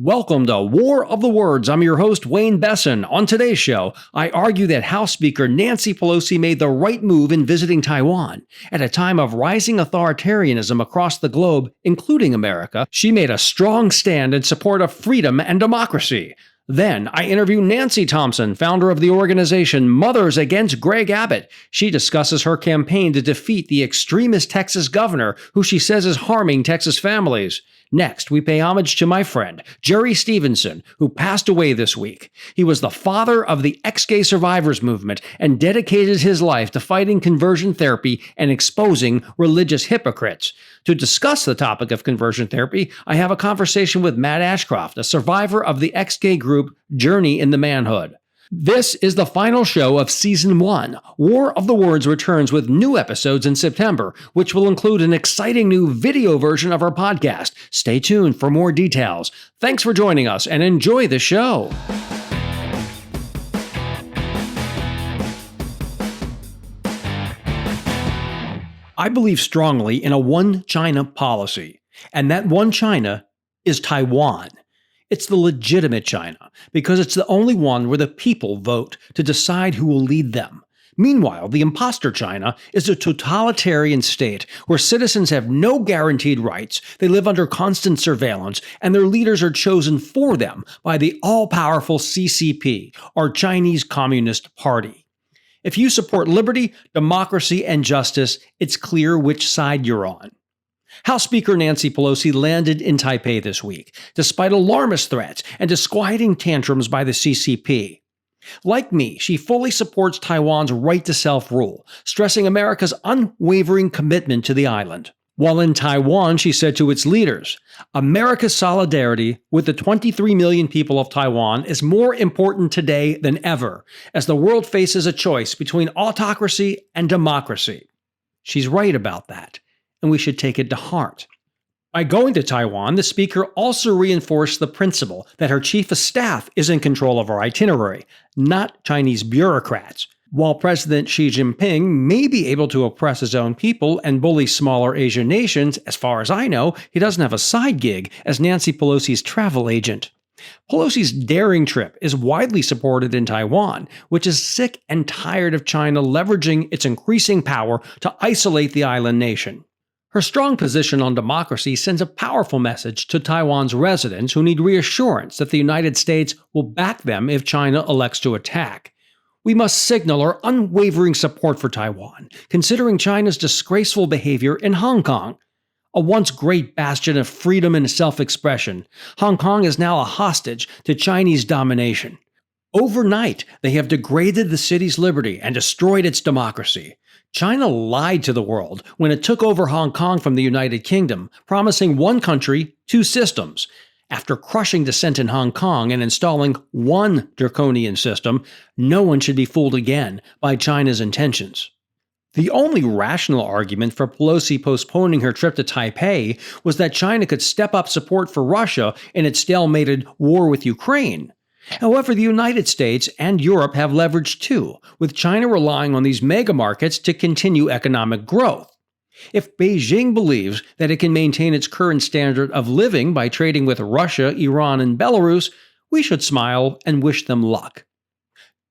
Welcome to War of the Words. I'm your host, Wayne Besen. On today's show, I argue that House Speaker Nancy Pelosi made the right move in visiting Taiwan. At a time of rising authoritarianism across the globe, including America, she made a strong stand in support of freedom and democracy. Then, I interview Nancy Thompson, founder of the organization Mothers Against Greg Abbott. She discusses her campaign to defeat the extremist Texas governor, who she says is harming Texas families. Next, we pay homage to my friend, Jerry Stephenson, who passed away this week. He was the father of the ex-gay survivors movement and dedicated his life to fighting conversion therapy and exposing religious hypocrites. To discuss the topic of conversion therapy, I have a conversation with Matt Ashcroft, a survivor of the ex-gay group Journey in the Manhood. This is the final show of Season 1. War of the Words returns with new episodes in September, which will include an exciting new video version of our podcast. Stay tuned for more details. Thanks for joining us and enjoy the show. I believe strongly in a one China policy, and that one China is Taiwan. It's the legitimate China, because it's the only one where the people vote to decide who will lead them. Meanwhile, the imposter China is a totalitarian state where citizens have no guaranteed rights, they live under constant surveillance, and their leaders are chosen for them by the all-powerful CCP, or Chinese Communist Party. If you support liberty, democracy, and justice, it's clear which side you're on. House Speaker Nancy Pelosi landed in Taipei this week, despite alarmist threats and disquieting tantrums by the CCP. Like me, she fully supports Taiwan's right to self-rule, stressing America's unwavering commitment to the island. While in Taiwan, she said to its leaders, "America's solidarity with the 23 million people of Taiwan is more important today than ever, as the world faces a choice between autocracy and democracy." She's right about that, and we should take it to heart. By going to Taiwan, the speaker also reinforced the principle that her chief of staff is in control of our itinerary, not Chinese bureaucrats. While President Xi Jinping may be able to oppress his own people and bully smaller Asian nations, as far as I know, he doesn't have a side gig as Nancy Pelosi's travel agent. Pelosi's daring trip is widely supported in Taiwan, which is sick and tired of China leveraging its increasing power to isolate the island nation. Her strong position on democracy sends a powerful message to Taiwan's residents who need reassurance that the United States will back them if China elects to attack. We must signal our unwavering support for Taiwan, considering China's disgraceful behavior in Hong Kong. A once great bastion of freedom and self-expression, Hong Kong is now a hostage to Chinese domination. Overnight, they have degraded the city's liberty and destroyed its democracy. China lied to the world when it took over Hong Kong from the United Kingdom, promising one country, two systems. After crushing dissent in Hong Kong and installing one draconian system, no one should be fooled again by China's intentions. The only rational argument for Pelosi postponing her trip to Taipei was that China could step up support for Russia in its stalemated war with Ukraine. However, the United States and Europe have leverage too, with China relying on these mega markets to continue economic growth. If Beijing believes that it can maintain its current standard of living by trading with Russia, Iran, and Belarus, we should smile and wish them luck.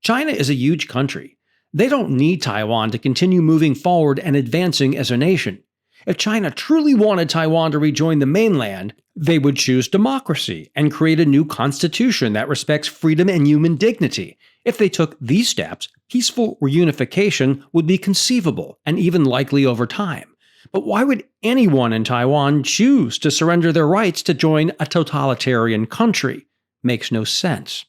China is a huge country. They don't need Taiwan to continue moving forward and advancing as a nation. If China truly wanted Taiwan to rejoin the mainland, they would choose democracy and create a new constitution that respects freedom and human dignity. If they took these steps, peaceful reunification would be conceivable and even likely over time. But why would anyone in Taiwan choose to surrender their rights to join a totalitarian country? Makes no sense.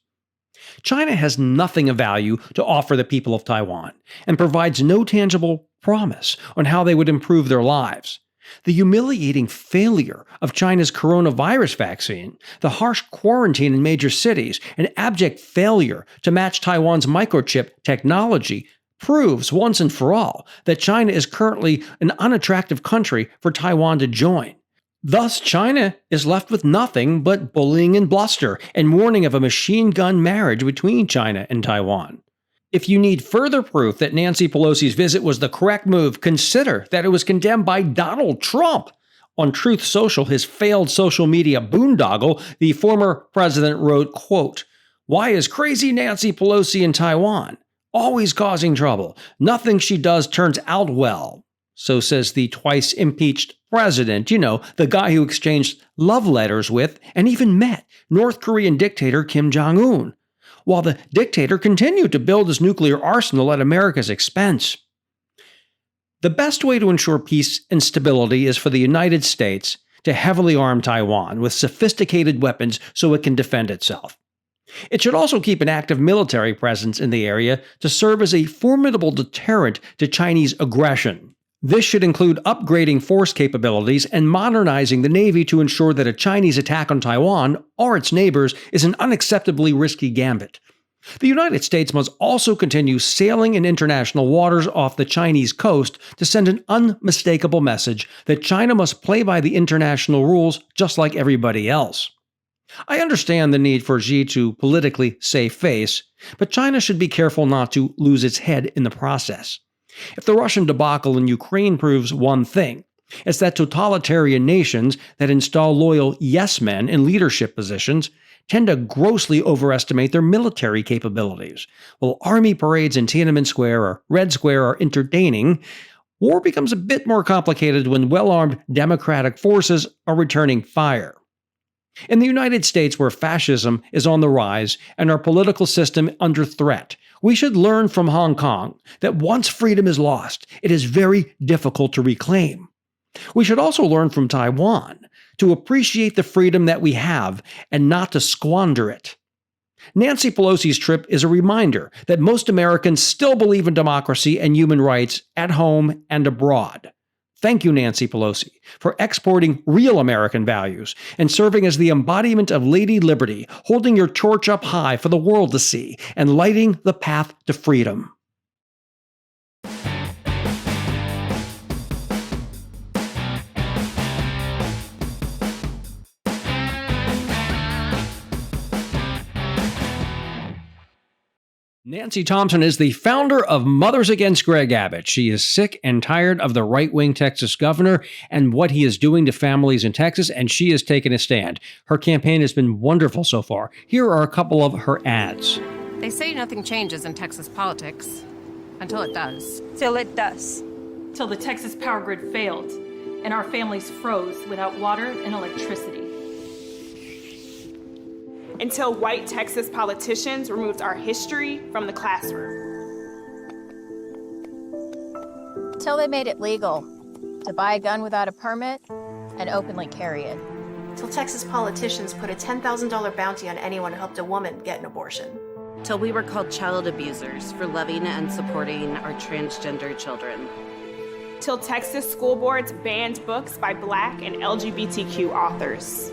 China has nothing of value to offer the people of Taiwan and provides no tangible promise on how they would improve their lives. The humiliating failure of China's coronavirus vaccine, the harsh quarantine in major cities, and abject failure to match Taiwan's microchip technology proves once and for all that China is currently an unattractive country for Taiwan to join. Thus, China is left with nothing but bullying and bluster and warning of a machine gun marriage between China and Taiwan. If you need further proof that Nancy Pelosi's visit was the correct move, consider that it was condemned by Donald Trump. On Truth Social, his failed social media boondoggle, the former president wrote, quote, "Why is crazy Nancy Pelosi in Taiwan? Always causing trouble. Nothing she does turns out well." So says the twice impeached president, the guy who exchanged love letters with and even met North Korean dictator Kim Jong-un, while the dictator continued to build his nuclear arsenal at America's expense. The best way to ensure peace and stability is for the United States to heavily arm Taiwan with sophisticated weapons so it can defend itself. It should also keep an active military presence in the area to serve as a formidable deterrent to Chinese aggression. This should include upgrading force capabilities and modernizing the Navy to ensure that a Chinese attack on Taiwan or its neighbors is an unacceptably risky gambit. The United States must also continue sailing in international waters off the Chinese coast to send an unmistakable message that China must play by the international rules just like everybody else. I understand the need for Xi to politically save face, but China should be careful not to lose its head in the process. If the Russian debacle in Ukraine proves one thing, it's that totalitarian nations that install loyal yes men in leadership positions tend to grossly overestimate their military capabilities. While army parades in Tiananmen Square or Red Square are entertaining, war becomes a bit more complicated when well-armed democratic forces are returning fire. In the United States, where fascism is on the rise and our political system under threat, we should learn from Hong Kong that once freedom is lost, it is very difficult to reclaim. We should also learn from Taiwan to appreciate the freedom that we have and not to squander it. Nancy Pelosi's trip is a reminder that most Americans still believe in democracy and human rights at home and abroad. Thank you, Nancy Pelosi, for exporting real American values and serving as the embodiment of Lady Liberty, holding your torch up high for the world to see and lighting the path to freedom. Nancy Thompson is the founder of Mothers Against Greg Abbott. She is sick and tired of the right-wing Texas governor and what he is doing to families in Texas, and she has taken a stand. Her campaign has been wonderful so far. Here are a couple of her ads. They say nothing changes in Texas politics until it does. Till it does. Till the Texas power grid failed and our families froze without water and electricity. Until white Texas politicians removed our history from the classroom. Till they made it legal to buy a gun without a permit and openly carry it. Till Texas politicians put a $10,000 bounty on anyone who helped a woman get an abortion. Till we were called child abusers for loving and supporting our transgender children. Till Texas school boards banned books by Black and LGBTQ authors.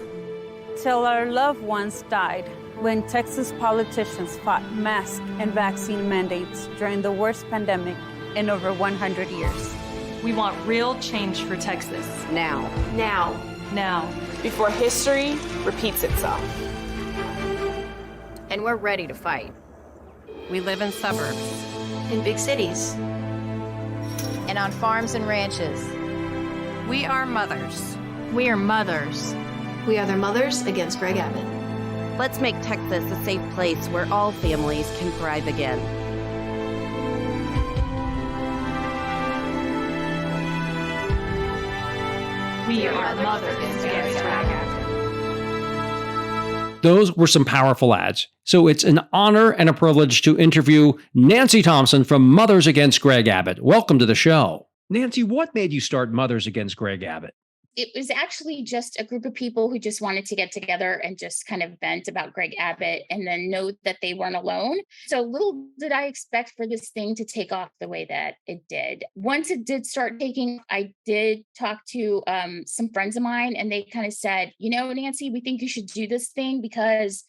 Till our loved ones died when Texas politicians fought mask and vaccine mandates during the worst pandemic in over 100 years. We want real change for Texas. Now. Now. Now. Before history repeats itself. And we're ready to fight. We live in suburbs. In big cities. And on farms and ranches. We are mothers. We are mothers. We are the Mothers Against Greg Abbott. Let's make Texas a safe place where all families can thrive again. We are Mothers Against Greg Abbott. Those were some powerful ads. So it's an honor and a privilege to interview Nancy Thompson from Mothers Against Greg Abbott. Welcome to the show. Nancy, what made you start Mothers Against Greg Abbott? It was actually just a group of people who just wanted to get together and just kind of vent about Greg Abbott and then know that they weren't alone. So little did I expect for this thing to take off the way that it did. Once it did start taking, I did talk to some friends of mine and they kind of said, Nancy, we think you should do this thing because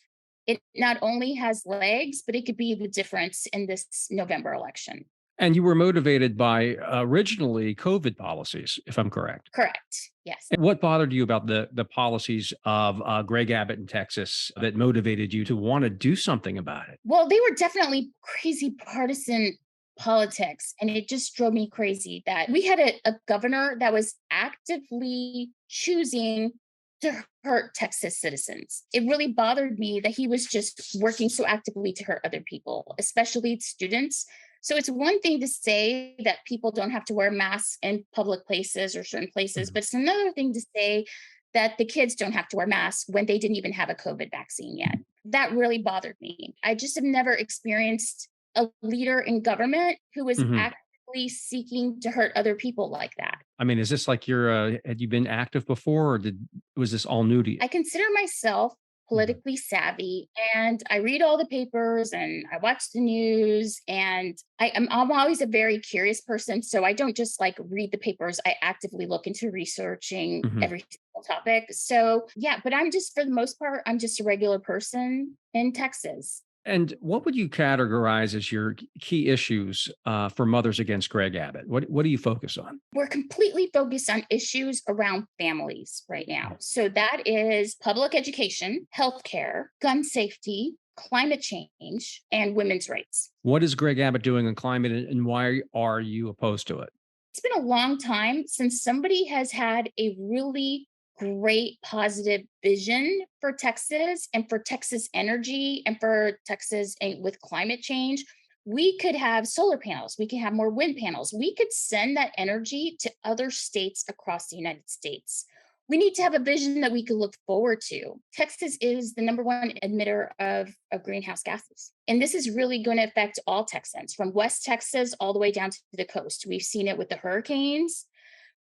it not only has legs, but it could be the difference in this November election. And you were motivated by originally COVID policies, if I'm correct. Correct. Yes. And what bothered you about the policies of Greg Abbott in Texas that motivated you to want to do something about it? Well, they were definitely crazy partisan politics. And it just drove me crazy that we had a governor that was actively choosing to hurt Texas citizens. It really bothered me that he was just working so actively to hurt other people, especially students. So it's one thing to say that people don't have to wear masks in public places or certain places, but it's another thing to say that the kids don't have to wear masks when they didn't even have a COVID vaccine yet. That really bothered me. I just have never experienced a leader in government who was actively seeking to hurt other people like that. I mean, is this like had you been active before, or was this all new to you? I consider myself politically savvy, and I read all the papers and I watch the news, and I'm always a very curious person. So I don't just like read the papers. I actively look into researching every single topic. So yeah, but for the most part, I'm just a regular person in Texas. And what would you categorize as your key issues for Mothers Against Greg Abbott? What do you focus on? We're completely focused on issues around families right now. So that is public education, healthcare, gun safety, climate change, and women's rights. What is Greg Abbott doing on climate, and why are you opposed to it? It's been a long time since somebody has had a really great positive vision for Texas and for Texas energy and for Texas with climate change. We could have solar panels. We could have more wind panels. We could send that energy to other states across the United States. We need to have a vision that we could look forward to. Texas is the number one emitter of greenhouse gases. And this is really going to affect all Texans from West Texas all the way down to the coast. We've seen it with the hurricanes.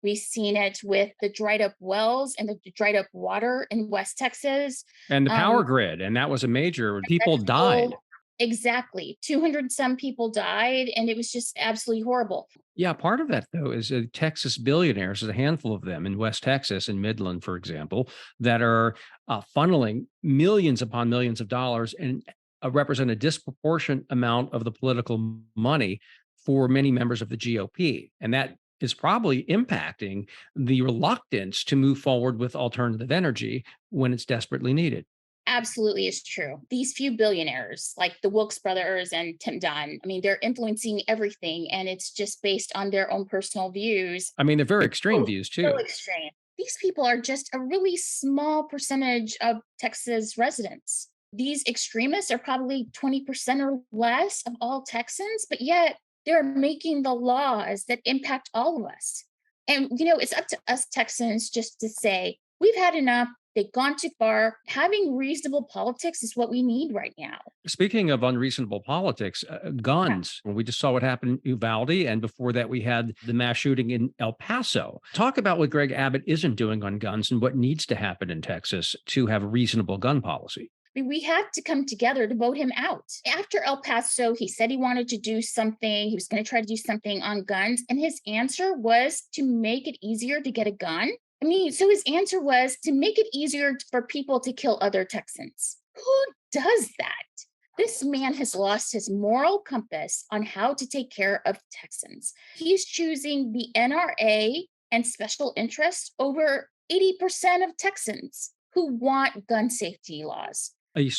We've seen it with the dried up wells and the dried up water in West Texas. And the power grid. And that was a major, people died. Exactly. 200 some people died, and it was just absolutely horrible. Yeah, part of that, though, is Texas billionaires, there's a handful of them in West Texas and Midland, for example, that are funneling millions upon millions of dollars and represent a disproportionate amount of the political money for many members of the GOP. And that is probably impacting the reluctance to move forward with alternative energy when it's desperately needed. Absolutely is true. These few billionaires, like the Wilkes brothers and Tim Dunn, I mean, they're influencing everything, and it's just based on their own personal views. I mean, they're very extreme views, too. So extreme. These people are just a really small percentage of Texas residents. These extremists are probably 20% or less of all Texans, but yet they're making the laws that impact all of us. And, it's up to us Texans just to say, we've had enough. They've gone too far. Having reasonable politics is what we need right now. Speaking of unreasonable politics, guns. We just saw what happened in Uvalde, and before that, we had the mass shooting in El Paso. Talk about what Greg Abbott isn't doing on guns and what needs to happen in Texas to have a reasonable gun policy. We have to come together to vote him out. After El Paso, he said he wanted to do something. He was going to try to do something on guns. And his answer was to make it easier to get a gun. So his answer was to make it easier for people to kill other Texans. Who does that? This man has lost his moral compass on how to take care of Texans. He's choosing the NRA and special interests over 80% of Texans who want gun safety laws. You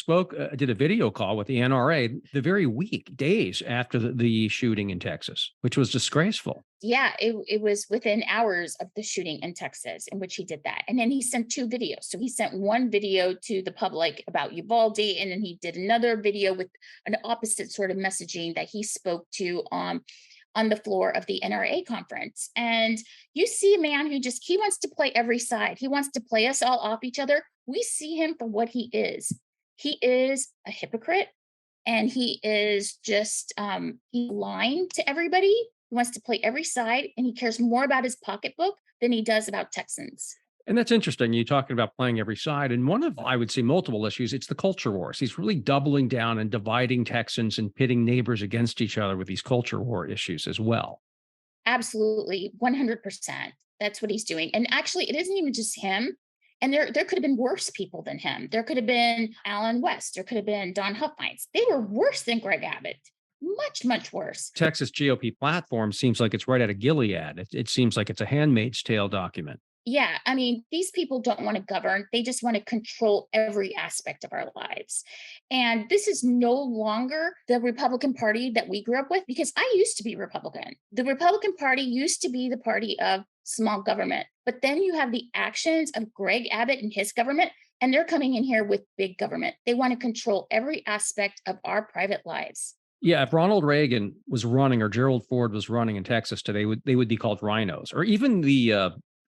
did a video call with the NRA the very week, days after the shooting in Texas, which was disgraceful. Yeah, it was within hours of the shooting in Texas in which he did that. And then he sent two videos. So he sent one video to the public about Uvalde, and then he did another video with an opposite sort of messaging that he spoke to on the floor of the NRA conference. And you see a man who he wants to play every side. He wants to play us all off each other. We see him for what he is. He is a hypocrite, and he is just he's lying to everybody. He wants to play every side, and he cares more about his pocketbook than he does about Texans. And that's interesting. You're talking about playing every side. And one of, I would say, multiple issues, it's the culture wars. He's really doubling down and dividing Texans and pitting neighbors against each other with these culture war issues as well. Absolutely, 100%. That's what he's doing. And actually, it isn't even just him. And there could have been worse people than him. There could have been Alan West. There could have been Don Huffines. They were worse than Greg Abbott. Much, much worse. Texas GOP platform seems like it's right out of Gilead. It seems like it's a Handmaid's Tale document. Yeah, these people don't want to govern. They just want to control every aspect of our lives. And this is no longer the Republican Party that we grew up with, because I used to be Republican. The Republican Party used to be the party of small government. But then you have the actions of Greg Abbott and his government, and they're coming in here with big government. They want to control every aspect of our private lives. Yeah, if Ronald Reagan was running or Gerald Ford was running in Texas today, they would be called rhinos. Or even the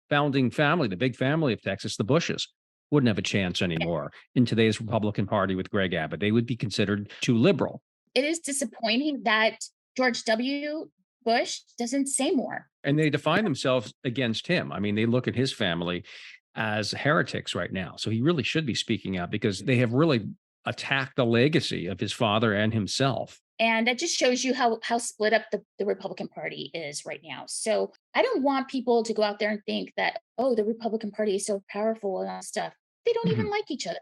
founding family, the big family of Texas, the Bushes, wouldn't have a chance anymore in today's Republican Party with Greg Abbott. They would be considered too liberal. It is disappointing that George W. Bush doesn't say more. And they define themselves against him. I mean, they look at his family as heretics right now. So he really should be speaking out because they have really attacked the legacy of his father and himself. And that just shows you how split up the Republican Party is right now. So I don't want people to go out there and think that, oh, the Republican Party is so powerful and all stuff. They don't even like each other.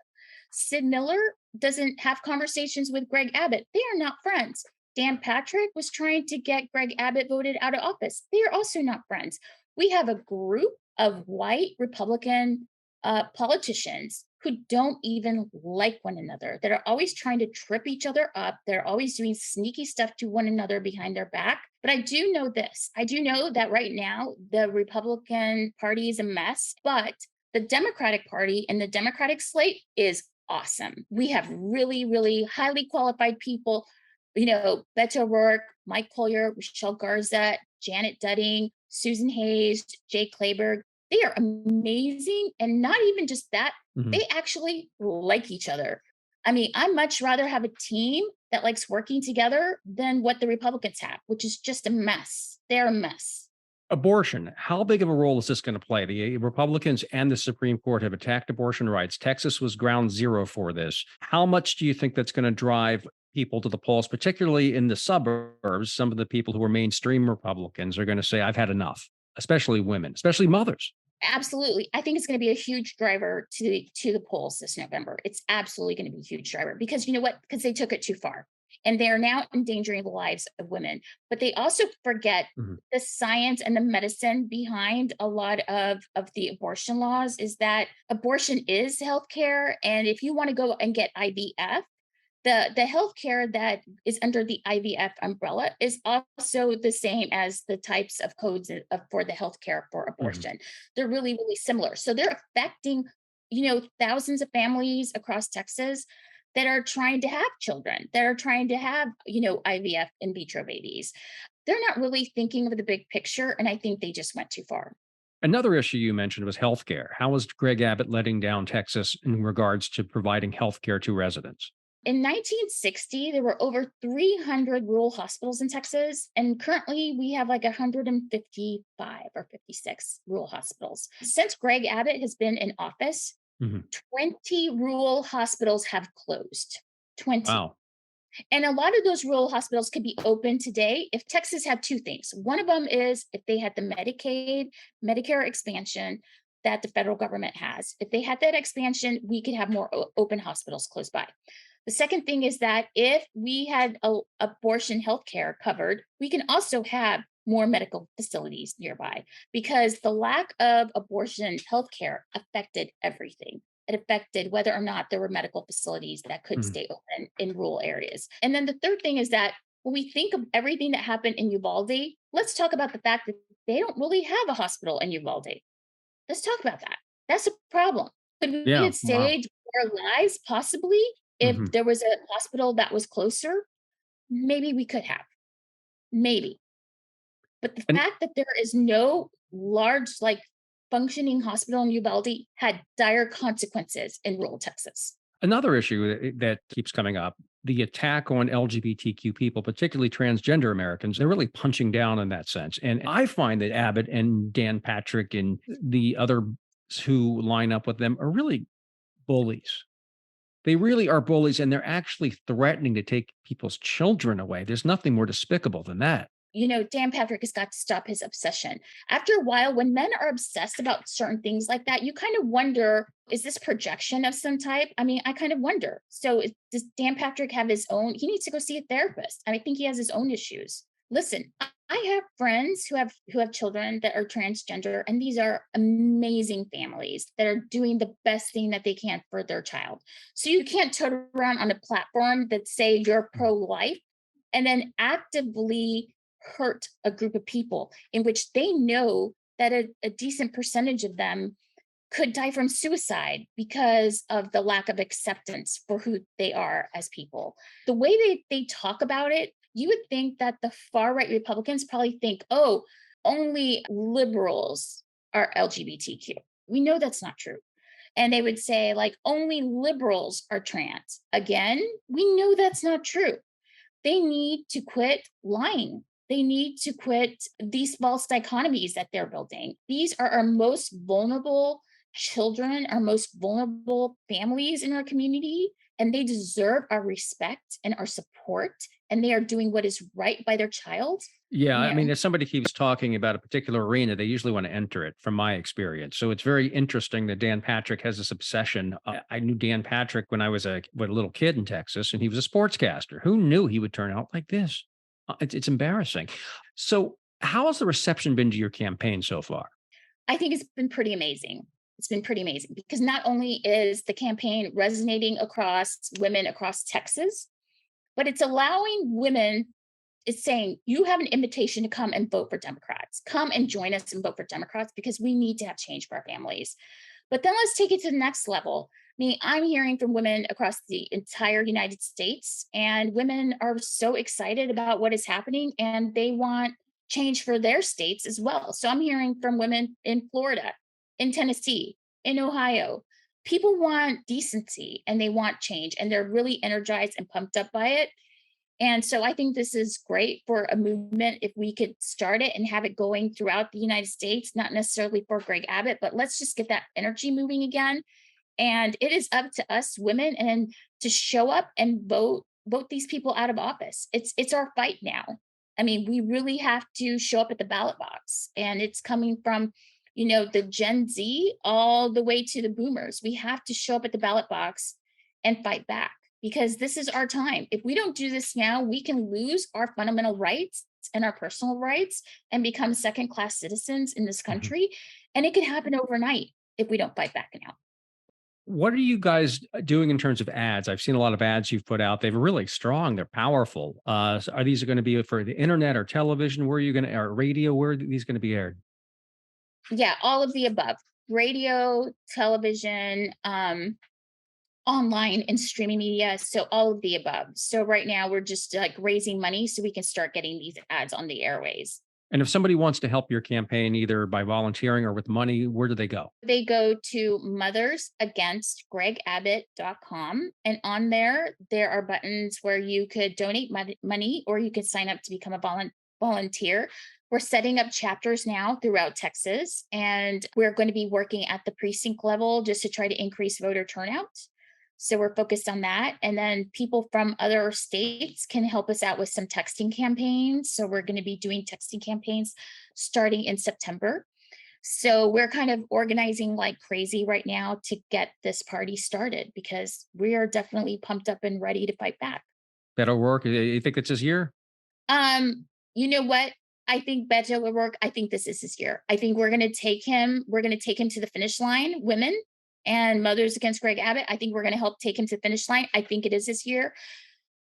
Sid Miller doesn't have conversations with Greg Abbott. They are not friends. Dan Patrick was trying to get Greg Abbott voted out of office. They are also not friends. We have a group of white Republican politicians who don't even like one another, that are always trying to trip each other up. They're always doing sneaky stuff to one another behind their back. But I do know this. I do know that right now, the Republican Party is a mess, but the Democratic Party and the Democratic slate is awesome. We have really, really highly qualified people, Beto O'Rourke, Mike Collier, Rochelle Garza, Janet Dudding, Susan Hayes, Jay Kleberg. They are amazing. And not even just that, they actually like each other. I mean, I'd much rather have a team that likes working together than what the Republicans have, which is just a mess. They're a mess. Abortion. How big of a role is this going to play? The Republicans and the Supreme Court have attacked abortion rights. Texas was ground zero for this. How much do you think that's going to drive people to the polls, particularly in the suburbs? Some of the people who are mainstream Republicans are going to say, I've had enough, especially women, especially mothers. Absolutely. I think it's going to be a huge driver to the polls this November. It's absolutely going to be a huge driver because you know what? Because they took it too far and they are now endangering the lives of women. But they also forget the science and the medicine behind a lot of the abortion laws is that abortion is healthcare. And if you want to go and get IVF, the healthcare that is under the IVF umbrella is also the same as the types of codes for the healthcare for abortion. They're really, really similar. So they're affecting, thousands of families across Texas that are trying to have children, that are trying to have, IVF in vitro babies. They're not really thinking of the big picture. And I think they just went too far. Another issue you mentioned was healthcare. How was Greg Abbott letting down Texas in regards to providing healthcare to residents? In 1960, there were over 300 rural hospitals in Texas, and currently we have like 155 or 56 rural hospitals. Since Greg Abbott has been in office, 20 rural hospitals have closed. 20. Wow. And a lot of those rural hospitals could be open today if Texas had two things. One of them is if they had the Medicare expansion that the federal government has. If they had that expansion, we could have more open hospitals close by. The second thing is that if we had abortion healthcare covered, we can also have more medical facilities nearby because the lack of abortion healthcare affected everything. It affected whether or not there were medical facilities that could stay open in rural areas. And then the third thing is that when we think of everything that happened in Uvalde, let's talk about the fact that they don't really have a hospital in Uvalde. Let's talk about that. That's a problem. Could we have saved more lives possibly if there was a hospital that was closer? Maybe we could have. Maybe. But the fact that there is no large, functioning hospital in Uvalde had dire consequences in rural Texas. Another issue that keeps coming up, the attack on LGBTQ people, particularly transgender Americans, they're really punching down in that sense. And I find that Abbott and Dan Patrick and the others who line up with them are really bullies. They really are bullies, and they're actually threatening to take people's children away. There's nothing more despicable than that. Dan Patrick has got to stop his obsession. After a while, when men are obsessed about certain things like that, you kind of wonder, is this projection of some type? I mean, I kind of wonder. So does Dan Patrick have his own? He needs to go see a therapist. I think he has his own issues. Listen, I have friends who have children that are transgender, and these are amazing families that are doing the best thing that they can for their child. So you can't turn around on a platform that say you're pro-life and then actively hurt a group of people in which they know that a decent percentage of them could die from suicide because of the lack of acceptance for who they are as people. The way they talk about it, you would think that the far right Republicans probably think, oh, only liberals are LGBTQ. We know that's not true. And they would say, like, only liberals are trans. Again, we know that's not true. They need to quit lying. They need to quit these false dichotomies that they're building. These are our most vulnerable children, our most vulnerable families in our community, and they deserve our respect and our support, and they are doing what is right by their child. Yeah, You I know, mean, if somebody keeps talking about a particular arena, they usually want to enter it, from my experience. So it's very interesting that Dan Patrick has this obsession. I knew Dan Patrick when I was a little kid in Texas, and he was a sportscaster. Who knew he would turn out like this? It's embarrassing. So, how has the reception been to your campaign so far? I think it's been pretty amazing. It's been pretty amazing because not only is the campaign resonating across women across Texas, but it's allowing women, it's saying, you have an invitation to come and vote for Democrats. Come and join us and vote for Democrats because we need to have change for our families. But then let's take it to the next level. I mean, I'm hearing from women across the entire United States, and women are so excited about what is happening and they want change for their states as well. So I'm hearing from women in Florida, in Tennessee, in Ohio. People want decency and they want change, and they're really energized and pumped up by it. And so I think this is great for a movement if we could start it and have it going throughout the United States, not necessarily for Greg Abbott, but let's just get that energy moving again. And it is up to us women and to show up and vote these people out of office. It's our fight now. I mean, we really have to show up at the ballot box, and it's coming from, the Gen Z all the way to the boomers. We have to show up at the ballot box and fight back, because this is our time. If we don't do this now, we can lose our fundamental rights and our personal rights and become second-class citizens in this country. And it could happen overnight if we don't fight back now. What are you guys doing in terms of ads? I've seen a lot of ads you've put out. They're really strong. They're powerful. So are these going to be for the internet or television? Where are you going to, or radio? Where are these going to be aired? Yeah, all of the above. Radio, television, online and streaming media. So all of the above. So right now we're just like raising money so we can start getting these ads on the airways. And if somebody wants to help your campaign, either by volunteering or with money, where do they go? They go to mothersagainstgregabbott.com. And on there are buttons where you could donate money, or you could sign up to become a volunteer. We're setting up chapters now throughout Texas, and we're going to be working at the precinct level just to try to increase voter turnout. So we're focused on that. And then people from other states can help us out with some texting campaigns. So we're going to be doing texting campaigns starting in September. So we're kind of organizing like crazy right now to get this party started, because we are definitely pumped up and ready to fight back. That'll work. You think it's this year? You know what? I think Beto will work. I think this is his year. I think we're going to take him to the finish line, women. And Mothers Against Greg Abbott, I think we're going to help take him to the finish line. I think it is this year,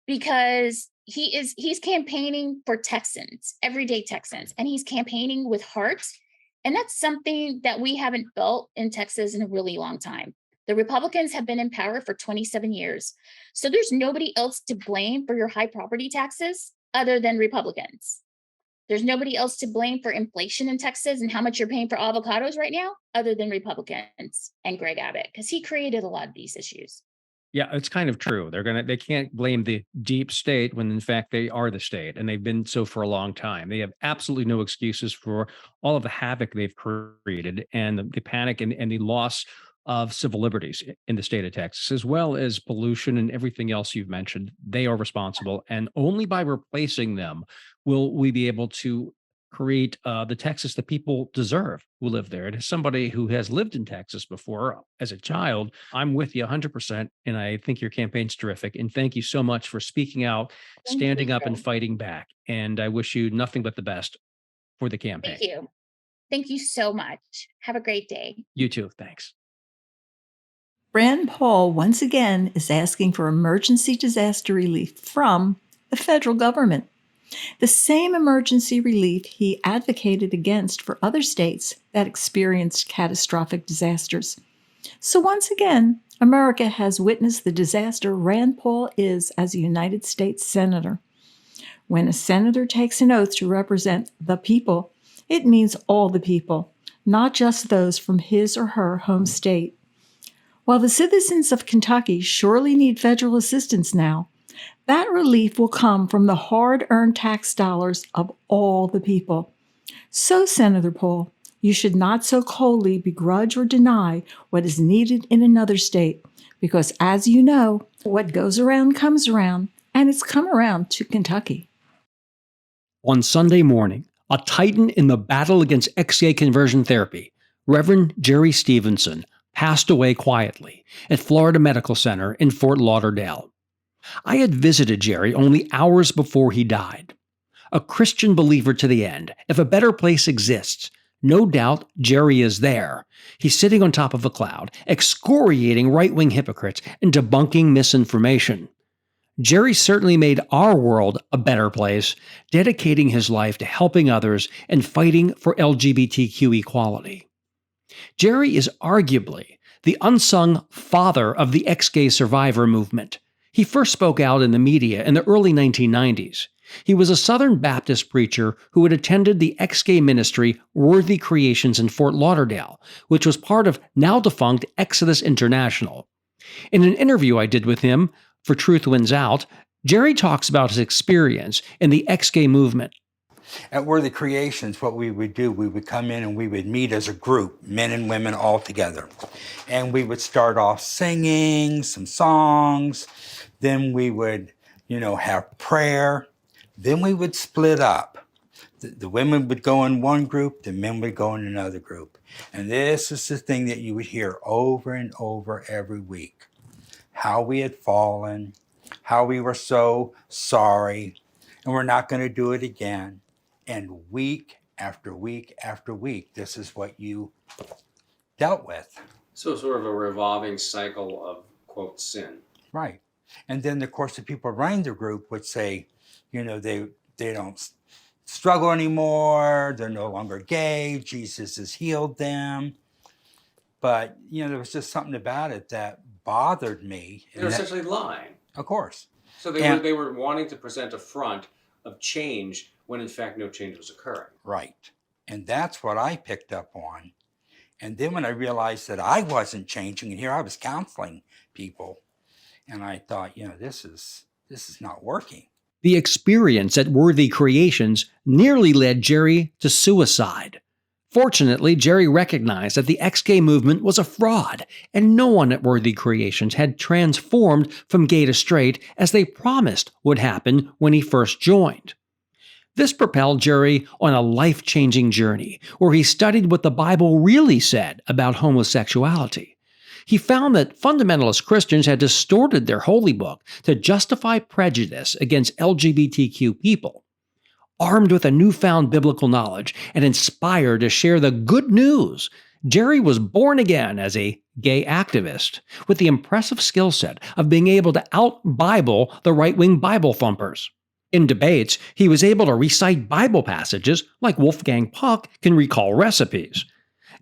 because he's campaigning for Texans, everyday Texans, and he's campaigning with heart. And that's something that we haven't felt in Texas in a really long time. The Republicans have been in power for 27 years. So there's nobody else to blame for your high property taxes other than Republicans. There's nobody else to blame for inflation in Texas and how much you're paying for avocados right now other than Republicans and Greg Abbott, because he created a lot of these issues. Yeah, it's kind of true. They can't blame the deep state when in fact they are the state, and they've been so for a long time. They have absolutely no excuses for all of the havoc they've created, and the panic and the loss of civil liberties in the state of Texas, as well as pollution and everything else you've mentioned. They are responsible, and only by replacing them will we be able to create the Texas that people deserve who live there. And as somebody who has lived in Texas before as a child, I'm with you 100%. And I think your campaign's terrific. And thank you so much for speaking out, standing up and fighting back. And I wish you nothing but the best for the campaign. Thank you. Thank you so much. Have a great day. You too. Thanks. Rand Paul once again is asking for emergency disaster relief from the federal government. the same emergency relief he advocated against for other states that experienced catastrophic disasters. So once again, America has witnessed the disaster Rand Paul is as a United States Senator. When a senator takes an oath to represent the people, it means all the people, not just those from his or her home state. While the citizens of Kentucky surely need federal assistance now, that relief will come from the hard-earned tax dollars of all the people. So, Senator Paul, you should not so coldly begrudge or deny what is needed in another state, because as you know, what goes around comes around, and it's come around to Kentucky. On Sunday morning, a titan in the battle against ex-gay conversion therapy, Reverend Jerry Stephenson, passed away quietly at Florida Medical Center in Fort Lauderdale. I had visited Jerry only hours before he died. A Christian believer to the end, if a better place exists, no doubt Jerry is there. He's sitting on top of a cloud, excoriating right-wing hypocrites and debunking misinformation. Jerry certainly made our world a better place, dedicating his life to helping others and fighting for LGBTQ equality. Jerry is arguably the unsung father of the ex-gay survivor movement. He first spoke out in the media in the early 1990s. He was a Southern Baptist preacher who had attended the ex-gay ministry Worthy Creations in Fort Lauderdale, which was part of now-defunct Exodus International. In an interview I did with him for Truth Wins Out, Jerry talks about his experience in the ex-gay movement. At Worthy Creations, what we would do, we would come in and we would meet as a group, men and women all together. And we would start off singing some songs. Then we would, have prayer. Then we would split up. The women would go in one group, the men would go in another group. And this is the thing that you would hear over and over every week. How we had fallen, how we were so sorry, and we're not going to do it again. And week after week after week, this is what you dealt with. So sort of a revolving cycle of, quote, sin. Right. And then, of course, the people running the group would say, they don't struggle anymore, they're no longer gay, Jesus has healed them. But, there was just something about it that bothered me. They were essentially lying. Of course. So they were wanting to present a front of change when in fact no change was occurring. Right. And that's what I picked up on. And then when I realized that I wasn't changing, and here I was counseling people, and I thought, this is not working. The experience at Worthy Creations nearly led Jerry to suicide. Fortunately, Jerry recognized that the ex-gay movement was a fraud, and no one at Worthy Creations had transformed from gay to straight as they promised would happen when he first joined. This propelled Jerry on a life-changing journey, where he studied what the Bible really said about homosexuality. He found that fundamentalist Christians had distorted their holy book to justify prejudice against LGBTQ people. Armed with a newfound biblical knowledge and inspired to share the good news, Jerry was born again as a gay activist, with the impressive skill set of being able to out-Bible the right-wing Bible thumpers. In debates, he was able to recite Bible passages like Wolfgang Puck can recall recipes.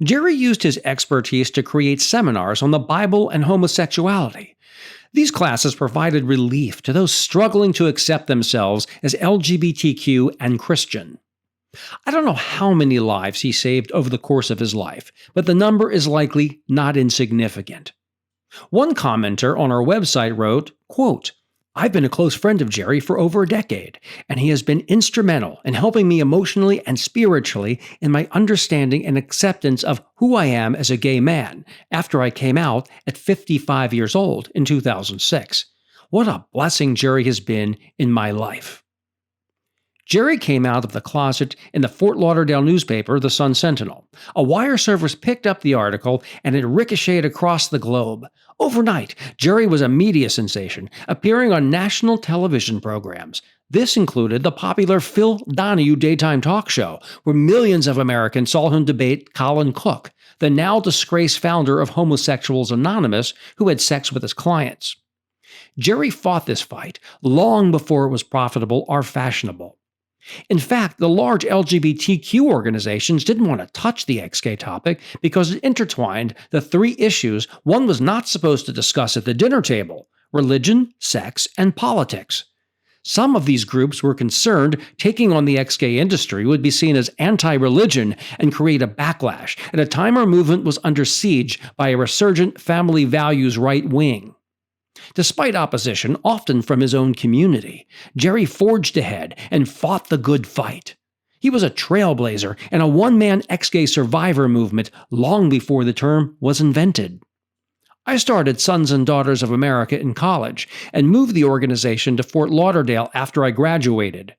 Jerry used his expertise to create seminars on the Bible and homosexuality. These classes provided relief to those struggling to accept themselves as LGBTQ and Christian. I don't know how many lives he saved over the course of his life, but the number is likely not insignificant. One commenter on our website wrote, quote, "I've been a close friend of Jerry for over a decade, and he has been instrumental in helping me emotionally and spiritually in my understanding and acceptance of who I am as a gay man after I came out at 55 years old in 2006. What a blessing Jerry has been in my life." Jerry came out of the closet in the Fort Lauderdale newspaper, the Sun-Sentinel. A wire service picked up the article, and it ricocheted across the globe. Overnight, Jerry was a media sensation, appearing on national television programs. This included the popular Phil Donahue daytime talk show, where millions of Americans saw him debate Colin Cook, the now-disgraced founder of Homosexuals Anonymous, who had sex with his clients. Jerry fought this fight long before it was profitable or fashionable. In fact, the large LGBTQ organizations didn't want to touch the ex-gay topic because it intertwined the three issues one was not supposed to discuss at the dinner table: religion, sex, and politics. Some of these groups were concerned taking on the ex-gay industry would be seen as anti-religion and create a backlash at a time our movement was under siege by a resurgent family values right wing. Despite opposition, often from his own community, Jerry forged ahead and fought the good fight. He was a trailblazer and a one-man ex-gay survivor movement long before the term was invented. I started Sons and Daughters of America in college and moved the organization to Fort Lauderdale after I graduated.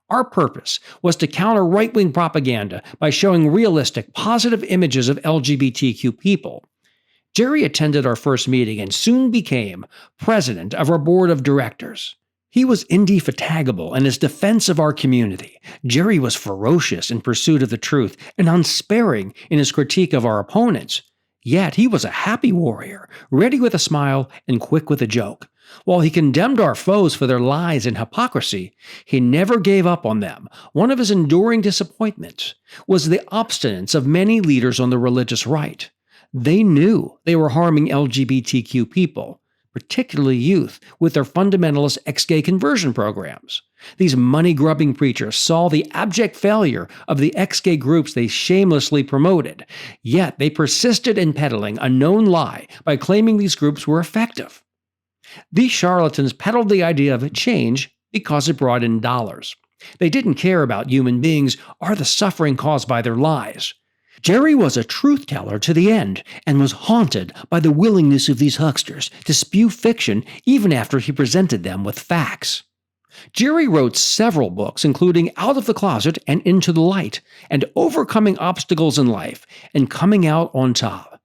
Our purpose was to counter right-wing propaganda by showing realistic, positive images of LGBTQ people. Jerry attended our first meeting and soon became president of our board of directors. He was indefatigable in his defense of our community. Jerry was ferocious in pursuit of the truth and unsparing in his critique of our opponents. Yet he was a happy warrior, ready with a smile and quick with a joke. While he condemned our foes for their lies and hypocrisy, he never gave up on them. One of his enduring disappointments was the obstinance of many leaders on the religious right. They knew they were harming LGBTQ people, particularly youth, with their fundamentalist ex-gay conversion programs. These money-grubbing preachers saw the abject failure of the ex-gay groups they shamelessly promoted, yet they persisted in peddling a known lie by claiming these groups were effective. These charlatans peddled the idea of change because it brought in dollars. They didn't care about human beings or the suffering caused by their lies. Jerry was a truth-teller to the end and was haunted by the willingness of these hucksters to spew fiction even after he presented them with facts. Jerry wrote several books, including Out of the Closet and Into the Light, and Overcoming Obstacles in Life and Coming Out on Top.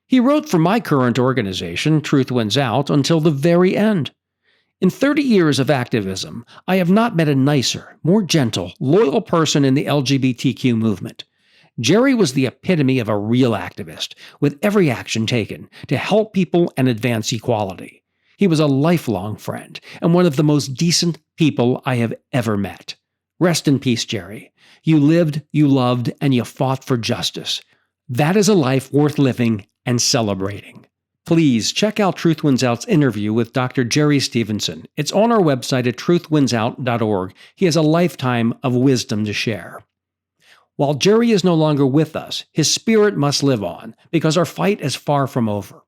He wrote for my current organization, Truth Wins Out, until the very end. In 30 years of activism, I have not met a nicer, more gentle, loyal person in the LGBTQ movement. Jerry was the epitome of a real activist, with every action taken to help people and advance equality. He was a lifelong friend and one of the most decent people I have ever met. Rest in peace, Jerry. You lived, you loved, and you fought for justice. That is a life worth living and celebrating. Please check out Truth Wins Out's interview with Dr. Jerry Stephenson. It's on our website at truthwinsout.org. He has a lifetime of wisdom to share. While Jerry is no longer with us, his spirit must live on, because our fight is far from over.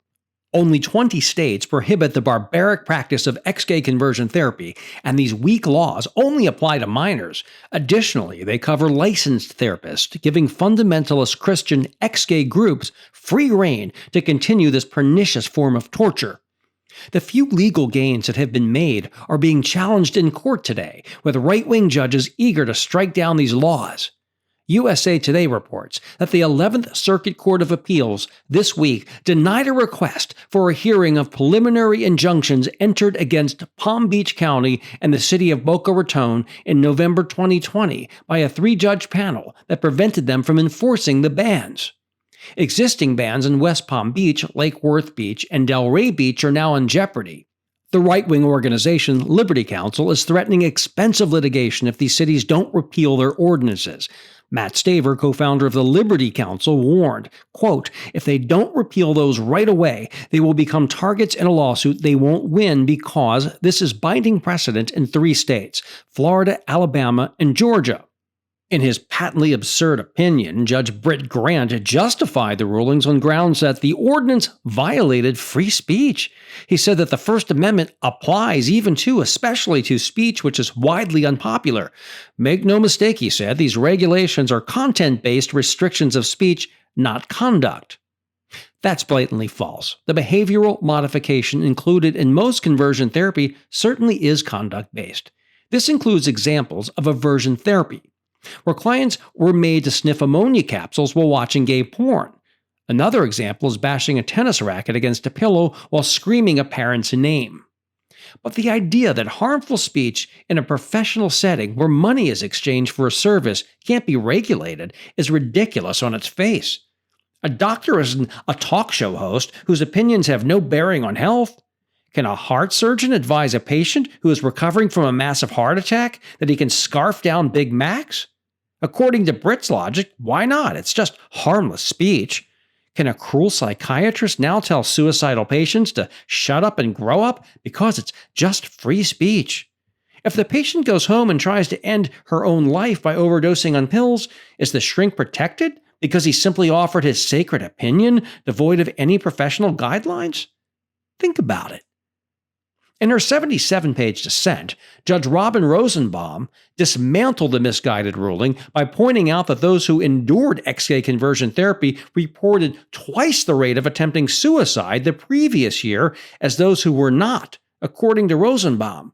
Only 20 states prohibit the barbaric practice of ex-gay conversion therapy, and these weak laws only apply to minors. Additionally, they cover licensed therapists, giving fundamentalist Christian ex-gay groups free rein to continue this pernicious form of torture. The few legal gains that have been made are being challenged in court today, with right-wing judges eager to strike down these laws. USA Today reports that the 11th Circuit Court of Appeals this week denied a request for a hearing of preliminary injunctions entered against Palm Beach County and the city of Boca Raton in November 2020 by a 3-judge panel that prevented them from enforcing the bans. Existing bans in West Palm Beach, Lake Worth Beach, and Delray Beach are now in jeopardy. The right-wing organization Liberty Counsel is threatening expensive litigation if these cities don't repeal their ordinances. Matt Staver, co-founder of the Liberty Counsel, warned, quote, "If they don't repeal those right away, they will become targets in a lawsuit they won't win because this is binding precedent in 3 states, Florida, Alabama, and Georgia." In his patently absurd opinion, Judge Britt Grant justified the rulings on grounds that the ordinance violated free speech. He said that the First Amendment applies even to, especially to, speech which is widely unpopular. Make no mistake, he said, these regulations are content-based restrictions of speech, not conduct. That's blatantly false. The behavioral modification included in most conversion therapy certainly is conduct-based. This includes examples of aversion therapy, where clients were made to sniff ammonia capsules while watching gay porn. Another example is bashing a tennis racket against a pillow while screaming a parent's name. But the idea that harmful speech in a professional setting where money is exchanged for a service can't be regulated is ridiculous on its face. A doctor isn't a talk show host whose opinions have no bearing on health. Can a heart surgeon advise a patient who is recovering from a massive heart attack that he can scarf down Big Macs? According to Brit's logic, why not? It's just harmless speech. Can a cruel psychiatrist now tell suicidal patients to shut up and grow up because it's just free speech? If the patient goes home and tries to end her own life by overdosing on pills, is the shrink protected because he simply offered his sacred opinion devoid of any professional guidelines? Think about it. In her 77-page dissent, Judge Robin Rosenbaum dismantled the misguided ruling by pointing out that those who endured XK conversion therapy reported twice the rate of attempting suicide the previous year as those who were not, according to Rosenbaum.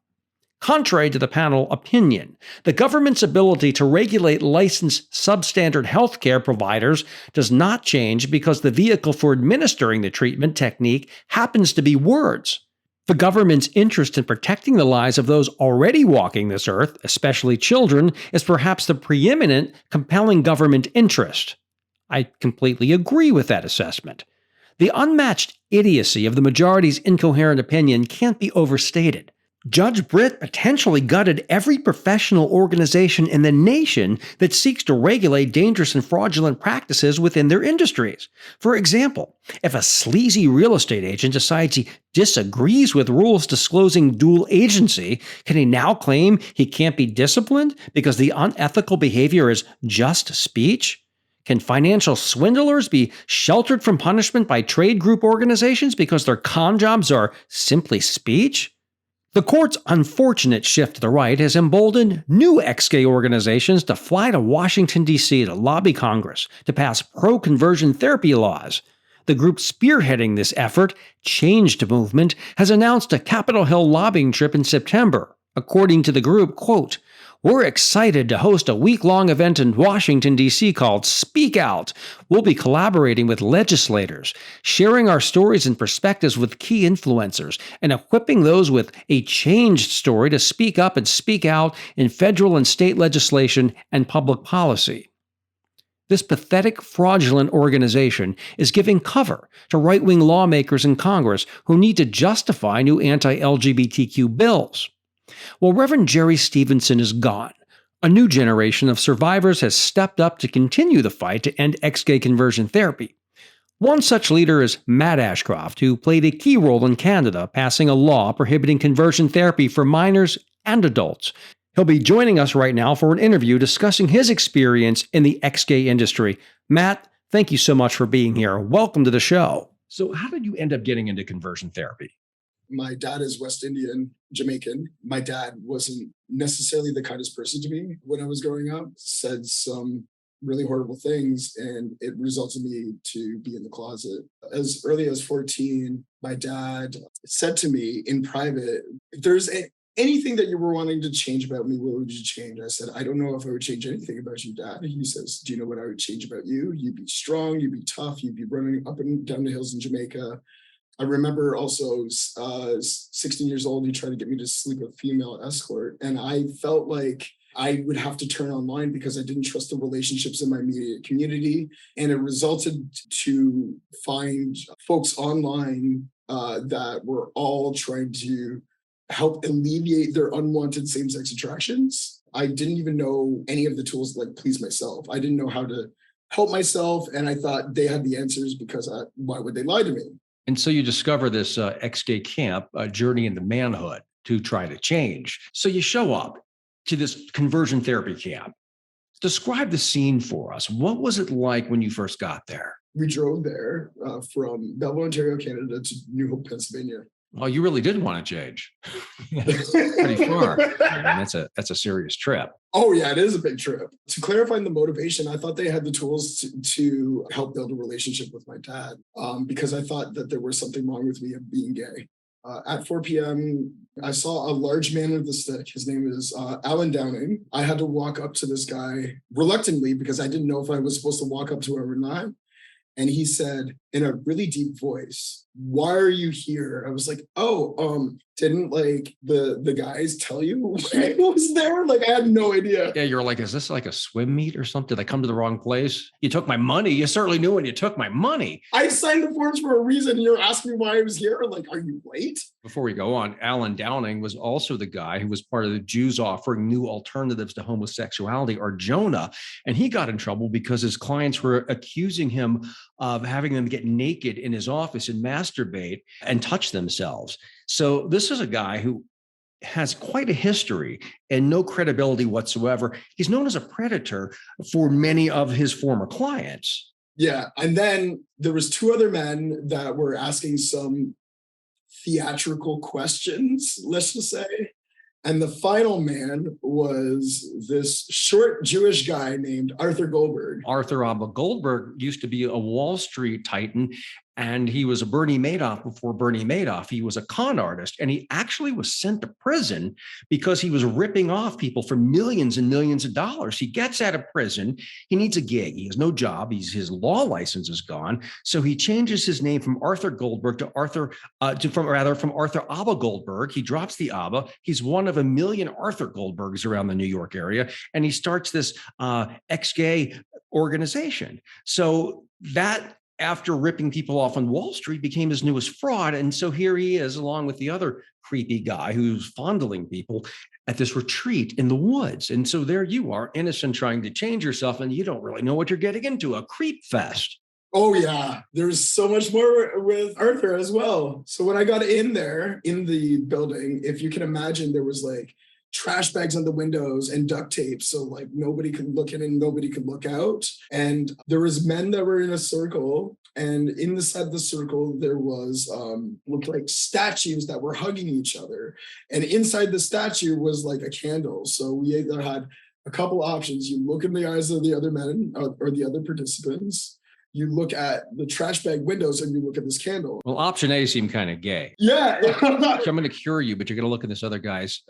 Contrary to the panel opinion, the government's ability to regulate licensed substandard healthcare providers does not change because the vehicle for administering the treatment technique happens to be words. The government's interest in protecting the lives of those already walking this earth, especially children, is perhaps the preeminent, compelling government interest. I completely agree with that assessment. The unmatched idiocy of the majority's incoherent opinion can't be overstated. Judge Britt potentially gutted every professional organization in the nation that seeks to regulate dangerous and fraudulent practices within their industries. For example, if a sleazy real estate agent decides he disagrees with rules disclosing dual agency, can he now claim he can't be disciplined because the unethical behavior is just speech? Can financial swindlers be sheltered from punishment by trade group organizations because their con jobs are simply speech? The court's unfortunate shift to the right has emboldened new XK organizations to fly to Washington, D.C. to lobby Congress to pass pro-conversion therapy laws. The group spearheading this effort, Changed Movement, has announced a Capitol Hill lobbying trip in September. According to the group, quote, "We're excited to host a week-long event in Washington, D.C. called Speak Out. We'll be collaborating with legislators, sharing our stories and perspectives with key influencers, and equipping those with a changed story to speak up and speak out in federal and state legislation and public policy." This pathetic, fraudulent organization is giving cover to right-wing lawmakers in Congress who need to justify new anti-LGBTQ bills. Well, Reverend Jerry Stephenson is gone. A new generation of survivors has stepped up to continue the fight to end XK conversion therapy. One such leader is Matt Ashcroft, who played a key role in Canada passing a law prohibiting conversion therapy for minors and adults. He'll be joining us right now for an interview discussing his experience in the XK industry. Matt, thank you so much for being here. Welcome to the show. So how did you end up getting into conversion therapy? My dad is West Indian, Jamaican. My dad wasn't necessarily the kindest person to me when I was growing up, said some really horrible things, and it resulted me to be in the closet. As early as 14, my dad said to me in private, if there's anything that you were wanting to change about me, what would you change? I said, I don't know if I would change anything about you, Dad. He says, do you know what I would change about you? You'd be strong, you'd be tough, you'd be running up and down the hills in Jamaica. I remember also 16 years old, he tried to get me to sleep with a female escort. And I felt like I would have to turn online because I didn't trust the relationships in my immediate community. And it resulted to find folks online that were all trying to help alleviate their unwanted same-sex attractions. I didn't even know any of the tools like please myself. I didn't know how to help myself. And I thought they had the answers because why would they lie to me? And so you discover this XK camp, Journey into Manhood, to try to change. So you show up to this conversion therapy camp. Describe the scene for us. What was it like when you first got there? We drove there from Belleville, Ontario, Canada to New Hope, Pennsylvania. Well, you really did want to change. Pretty far. I mean, that's a serious trip. Oh, yeah, it is a big trip. To clarify the motivation, I thought they had the tools to help build a relationship with my dad because I thought that there was something wrong with me of being gay. At 4 p.m., I saw a large man with a stick. His name is Alan Downing. I had to walk up to this guy reluctantly because I didn't know if I was supposed to walk up to him or not. And he said, in a really deep voice, "Why are you here?" I was like, "Oh, didn't like the guys tell you I was there?" Like, I had no idea. Yeah, you're like, is this like a swim meet or something? Did I come to the wrong place? You took my money. You certainly knew when you took my money. I signed the forms for a reason. You're asking me why I was here? Like, are you late? Before we go on, Alan Downing was also the guy who was part of the Jews offering new alternatives to homosexuality, or Jonah. And he got in trouble because his clients were accusing him of having them get naked in his office and masturbate and touch themselves. So this is a guy who has quite a history and no credibility whatsoever. He's known as a predator for many of his former clients. Yeah. And then there was two other men that were asking some theatrical questions, let's just say. And the final man was this short Jewish guy named Arthur Goldberg. Arthur Abba Goldberg used to be a Wall Street titan, and he was a Bernie Madoff before Bernie Madoff. He was a con artist, and he actually was sent to prison because he was ripping off people for millions and millions of dollars. He gets out of prison. He needs a gig. He has no job. His law license is gone. So he changes his name from Arthur Goldberg to from Arthur Abba Goldberg. He drops the Abba. He's one of a million Arthur Goldbergs around the New York area, and he starts this ex-gay organization. So that, after ripping people off on Wall Street, became his newest fraud. And so here he is, along with the other creepy guy who's fondling people at this retreat in the woods. And so there you are, innocent, trying to change yourself, and you don't really know what you're getting into, a creep fest. Oh, yeah. There's so much more with Arthur as well. So when I got in there, in the building, if you can imagine, there was like trash bags on the windows and duct tape, so like nobody could look in and nobody could look out. And there was men that were in a circle, and inside the circle there was looked like statues that were hugging each other, and inside the statue was like a candle. So we either had a couple options: you look in the eyes of the other men or the other participants, you look at the trash bag windows, and you look at this candle. Well, option A seemed kind of gay. Yeah. I'm going to cure you, but you're going to look in this other guy's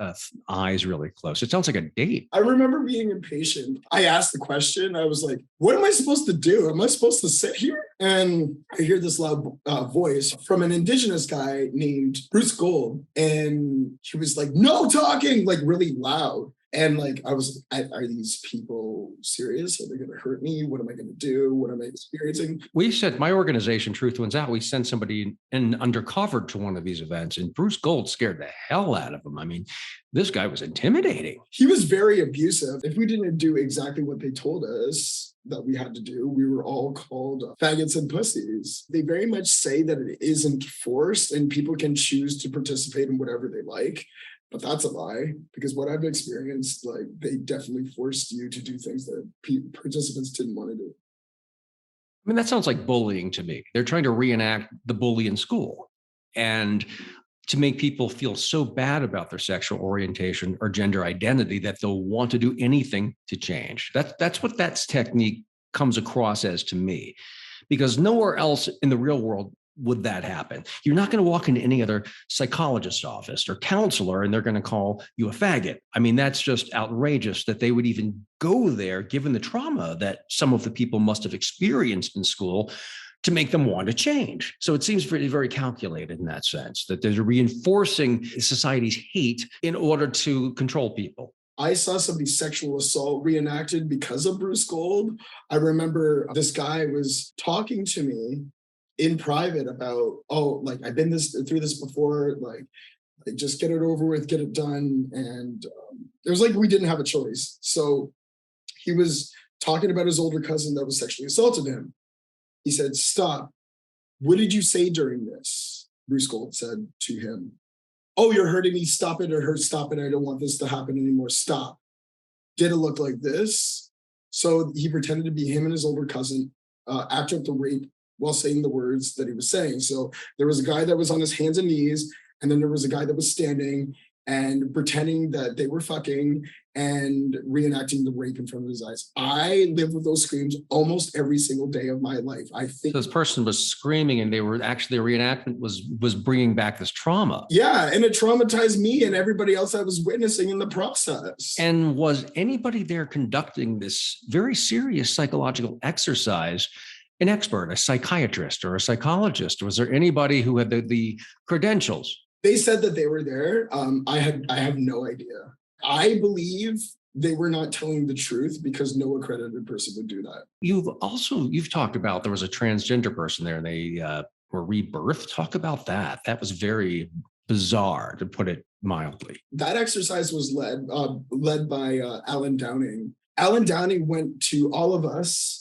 eyes really close. It sounds like a date. I remember being impatient. I asked the question. I was like, what am I supposed to do? Am I supposed to sit here? And I hear this loud voice from an indigenous guy named Bruce Gold. And he was like, no talking, like really loud. And like, I was, are these people serious? Are they going to hurt me? What am I going to do? What am I experiencing? We said, my organization, Truth Wins Out, we sent somebody in undercover to one of these events, and Bruce Gold scared the hell out of him. I mean, this guy was intimidating. He was very abusive. If we didn't do exactly what they told us that we had to do, we were all called faggots and pussies. They very much say that it isn't forced and people can choose to participate in whatever they like. But that's a lie, because what I've experienced, like, they definitely forced you to do things that participants didn't want to do. I mean, that sounds like bullying to me. They're trying to reenact the bully in school, and to make people feel so bad about their sexual orientation or gender identity that they'll want to do anything to change. That's what that technique comes across as to me, because nowhere else in the real world would that happen. You're not going to walk into any other psychologist's office or counselor and they're going to call you a faggot. I mean, that's just outrageous that they would even go there, given the trauma that some of the people must have experienced in school, to make them want to change. So it seems very, very calculated in that sense, that they're reinforcing society's hate in order to control people. I saw somebody's sexual assault reenacted because of Bruce Gold. I remember this guy was talking to me in private about, oh, like, I've been through this before, like just get it over with, get it done. And it was like we didn't have a choice. So he was talking about his older cousin that was sexually assaulted him. He said, stop. What did you say during this? Bruce Gold said to him, oh, you're hurting me. Stop it. Stop it. I don't want this to happen anymore. Stop. Did it look like this? So he pretended to be him and his older cousin, acted up the rape while saying the words that he was saying. So there was a guy that was on his hands and knees, and then there was a guy that was standing and pretending that they were fucking and reenacting the rape in front of his eyes. I lived with those screams almost every single day of my life. I think so this person was screaming, and they were actually, the reenactment was bringing back this trauma. Yeah, and it traumatized me and everybody else I was witnessing in the process. And was anybody there conducting this very serious psychological exercise an expert, a psychiatrist or a psychologist? Was there anybody who had the credentials? They said that they were there. I have no idea. I believe they were not telling the truth because no accredited person would do that. You've talked about there was a transgender person there and they were rebirthed. Talk about that. That was very bizarre, to put it mildly. That exercise was led by Alan Downing. Alan Downing went to all of us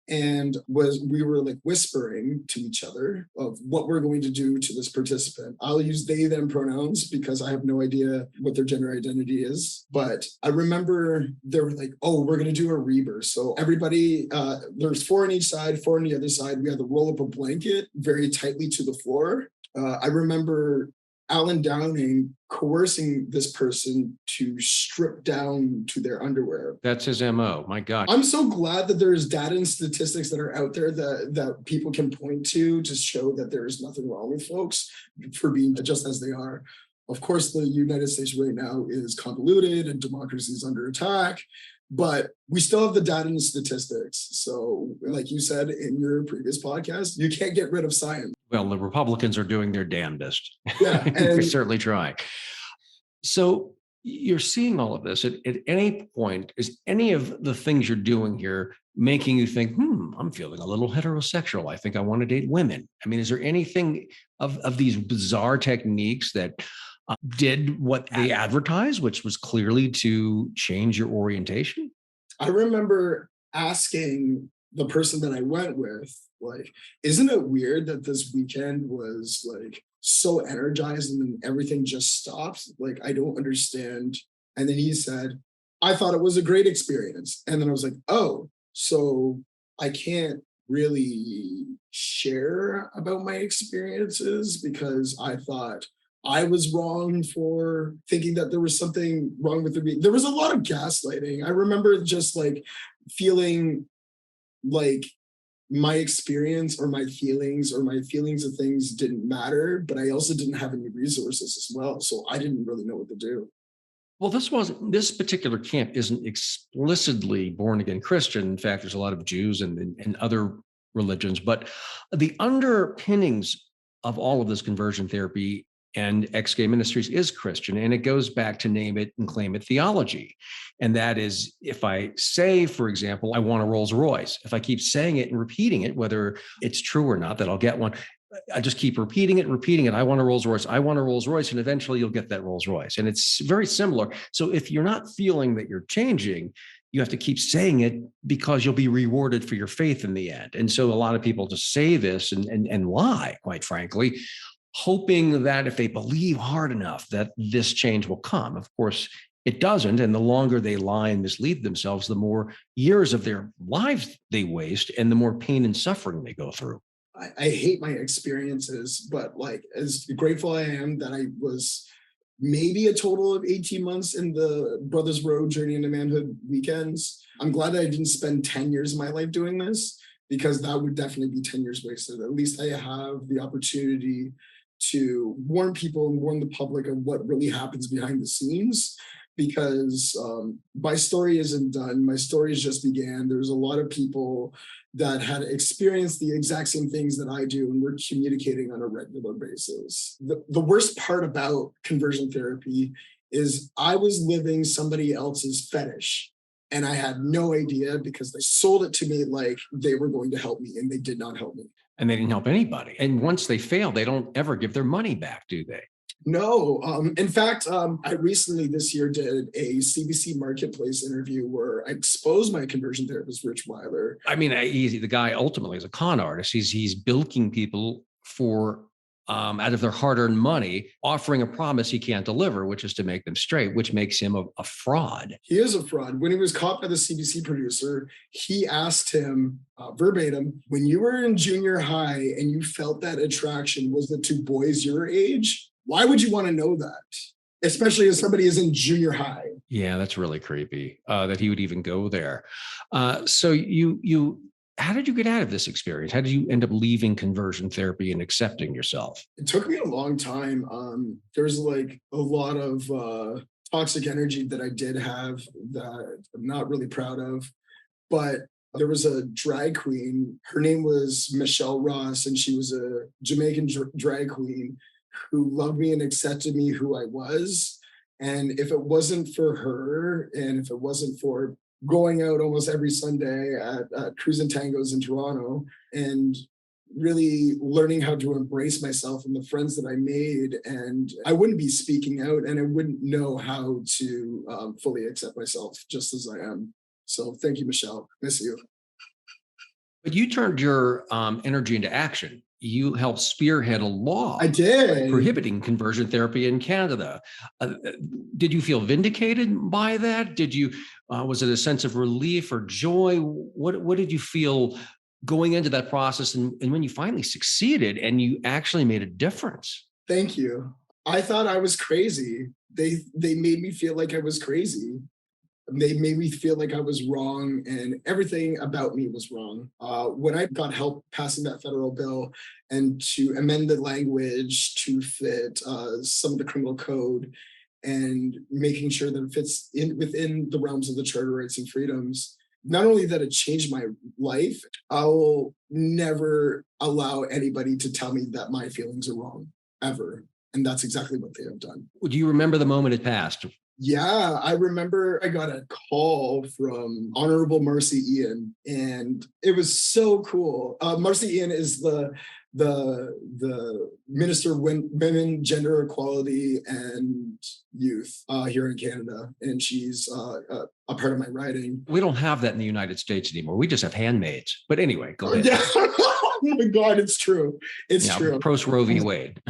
and we were like whispering to each other of what we're going to do to this participant. I'll use they, them pronouns because I have no idea what their gender identity is. But I remember they were like, oh, we're going to do a rebirth. So everybody, there's 4 on each side, 4 on the other side. We had to roll up a blanket very tightly to the floor. I remember Alan Downing coercing this person to strip down to their underwear. That's his MO. My God. I'm so glad that there's data and statistics that are out there that people can point to show that there is nothing wrong with folks for being just as they are. Of course, the United States right now is convoluted and democracy is under attack, but we still have the data and statistics. So like you said in your previous podcast, you can't get rid of science. Well, the Republicans are doing their damnedest. Yeah, They're certainly trying. So you're seeing all of this. At any point, is any of the things you're doing here making you think, I'm feeling a little heterosexual. I think I want to date women. I mean, is there anything of these bizarre techniques that did what they advertised, which was clearly to change your orientation? I remember asking the person that I went with, like, isn't it weird that this weekend was like so energized and then everything just stopped? Like, I don't understand. And then he said, I thought it was a great experience. And then I was like, oh, so I can't really share about my experiences because I thought I was wrong for thinking that there was something wrong with the. There was a lot of gaslighting. I remember just like feeling like my experience or my feelings of things didn't matter, but I also didn't have any resources as well. So I didn't really know what to do. Well, this particular camp isn't explicitly born again Christian. In fact, there's a lot of Jews and other religions, but the underpinnings of all of this conversion therapy and ex-gay ministries is Christian, and it goes back to name it and claim it theology. And that is, if I say, for example, I want a Rolls Royce, if I keep saying it and repeating it, whether it's true or not that I'll get one, I just keep repeating it. I want a Rolls Royce. I want a Rolls Royce. And eventually you'll get that Rolls Royce. And it's very similar. So if you're not feeling that you're changing, you have to keep saying it because you'll be rewarded for your faith in the end. And so a lot of people just say this and lie, quite frankly, hoping that if they believe hard enough that this change will come. Of course, it doesn't. And the longer they lie and mislead themselves, the more years of their lives they waste and the more pain and suffering they go through. I hate my experiences, but like as grateful I am that I was maybe a total of 18 months in the Brothers Road Journey into Manhood weekends. I'm glad that I didn't spend 10 years of my life doing this because that would definitely be 10 years wasted. At least I have the opportunity to warn people and warn the public of what really happens behind the scenes because my story isn't done. My story just began. There's a lot of people that had experienced the exact same things that I do, and we're communicating on a regular basis. The worst part about conversion therapy is I was living somebody else's fetish, and I had no idea because they sold it to me like they were going to help me, and they did not help me. And they didn't help anybody. And once they fail, they don't ever give their money back, do they? No. In fact, I recently this year did a CBC Marketplace interview where I exposed my conversion therapist, Rich Weiler. I mean, the guy ultimately is a con artist. He's bilking people for out of their hard-earned money, offering a promise he can't deliver, which is to make them straight, which makes him a fraud. He is a fraud. When he was caught by the CBC producer, he asked him verbatim, when you were in junior high and you felt that attraction, was it to boys your age? Why would you want to know that? Especially as somebody is in junior high. Yeah, that's really creepy that he would even go there. So how did you get out of this experience? How did you end up leaving conversion therapy and accepting yourself? It took me a long time. There's like a lot of toxic energy that I did have that I'm not really proud of. But There was a drag queen. Her name was Michelle Ross, and she was a Jamaican drag queen who loved me and accepted me who I was. And if it wasn't for her, and if it wasn't for going out almost every Sunday at Cruising Tangos in Toronto and really learning how to embrace myself and the friends that I made, and I wouldn't be speaking out, and I wouldn't know how to fully accept myself just as I am. So thank you, Michelle. Miss you. But you turned your energy into action. You helped spearhead a law. I did. Prohibiting conversion therapy in Canada. Did you feel vindicated by that? Did you? Was it a sense of relief or joy? What did you feel going into that process, and when you finally succeeded and you actually made a difference? Thank you. I thought I was crazy. They made me feel like I was crazy. They made me feel like I was wrong, and everything about me was wrong. When I got help passing that federal bill and to amend the language to fit some of the criminal code and making sure that it fits within the realms of the Charter of Rights and Freedoms, not only that it changed my life, I will never allow anybody to tell me that my feelings are wrong, ever. And that's exactly what they have done. Do you remember the moment it passed? Yeah, I remember I got a call from Honorable Marcy Ian, and it was so cool. Marcy Ian is the Minister of Women, Gender Equality, and Youth here in Canada, and she's a part of my riding. We don't have that in the United States anymore. We just have handmaids. But anyway, go ahead. Yeah. Oh my God, it's true. It's true. Post Roe v. Wade.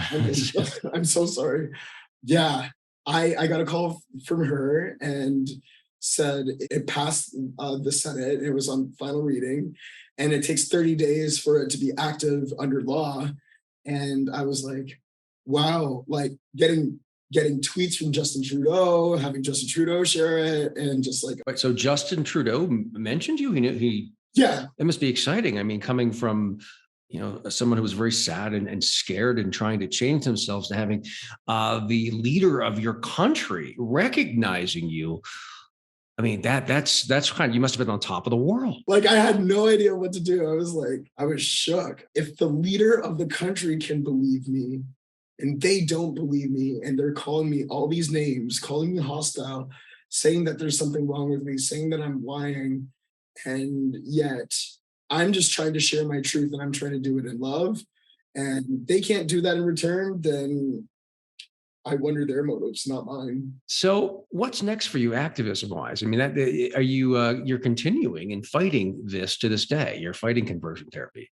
I'm so sorry. Yeah. I got a call from her and said it passed the Senate. It was on final reading, and it takes 30 days for it to be active under law. And I was like, wow, like getting tweets from Justin Trudeau, having Justin Trudeau share it, and just like. Right, so Justin Trudeau mentioned you. Yeah. It must be exciting. I mean, coming from someone who was very sad and scared and trying to change themselves, to having the leader of your country recognizing you. I mean, that's kind of, you must have been on top of the world. Like, I had no idea what to do. I was shook. If the leader of the country can believe me and they don't believe me, and they're calling me all these names, calling me hostile, saying that there's something wrong with me, saying that I'm lying, and yet I'm just trying to share my truth, and I'm trying to do it in love, and they can't do that in return, then I wonder their motives, not mine. So what's next for you activism-wise? I mean, are you you're continuing and fighting this to this day? You're fighting conversion therapy.